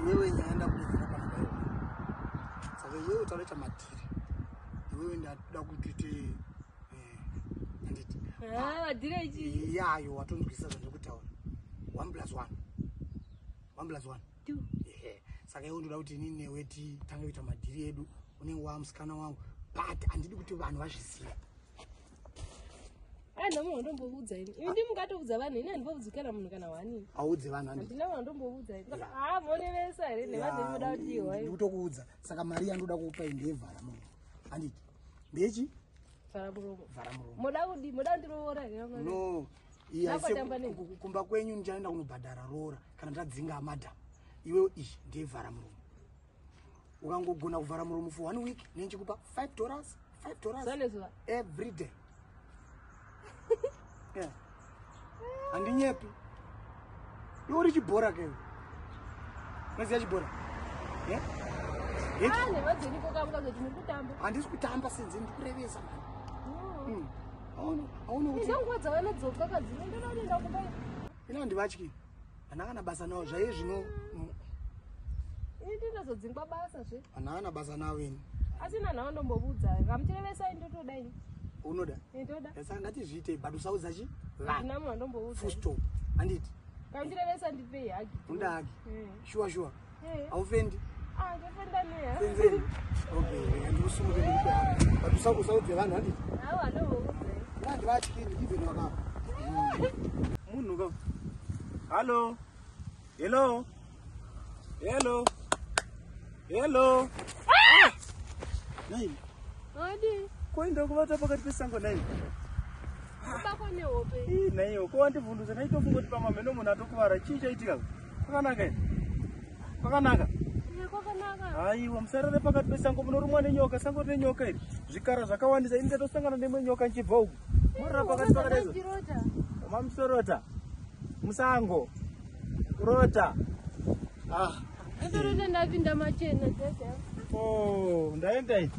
Iwewe nyaenda kuzira pana bayo. Saka iwewe utaita matiri. Iwewe ndatoda kuti anditi. Adire ichi. Yayo watonzwisa zvekutaura. 1+1. 1+1. 2. Saka iwe ndoda kuti inini newe tange kuita madhiri edu. Unenge wamusikana wangu. But andidi kuti vanhu vazvizive. Ndamu ndomboudza ini. Indi mungatoudza vanhu ini handimbovudzikana munhu kana wani. Audze vanhu anditi. Ndina ndomboudza ini. Monevesa here nevanhu muda kuti iwe. Ndikutokuudza. Saka mari yandoda kukupa indevhara munhu. Anditi. Ndechi? Vhara muromo. Moda ndiroora here. No. Kumba kwenyu ndichaenda kunobhadhara roora kana ndadzinga madhamu. Iwe ishi ndevhara muromo. Ukangogona kuvhara muromo for 1 week nechikupa $5. $5 every day. Yeah. Andinyepi. Iwe chibhora ke. Maziya chibhora? Yeah? Nevadzeni kokamuka kuti mukutamba. Handisi kutamba senze ndikurevesa mani. Auna kuti ndangwadza vanodzoka kadzino ndonoenda kumba. Ina ndivatyi. Ana basa nawo zvaye zvino. Ndinozodzingwa basa zve. Ana basa nawo ini. Asina nawo ndombobudza. Ngamtirevesa ndotoda ini. Unoda? Ndoda. Saka ngatizviite but usaudza chi? Ndina munhu ndombobudza. Full stop. Anditi. Ngamtirevesa ndipe hagi. Unda hagi. Sure. Aufendi. Ndofenda neya. Senzeni. Okay, andikusunguke ndikupa. But usaudze vanhu anditi. Hawa ndombobudza. Ndivatyi ndive nwakapa. Munhu ka. Hello. Nai. Adi. Koenda kuvata pakati pesango nai. Bako nehope. Naiyo, ko wandivhundutsa naitofunga kuti pamamheno munhu atokuvara chii chaitika? Kwakanaka here? Kwakanaka? Kwakanaka. Haiwa, musarare pakati pesango munorumwa nenyoka, sango rine nyoka iri. Zvikara zvakawandisa, ini ndatosangana nemwe nyoka nchibva uku. Murara pakati pakati. Mamusorota. Musango. Kurota. Ndorota ndapinda machena. Ndaenda iyi.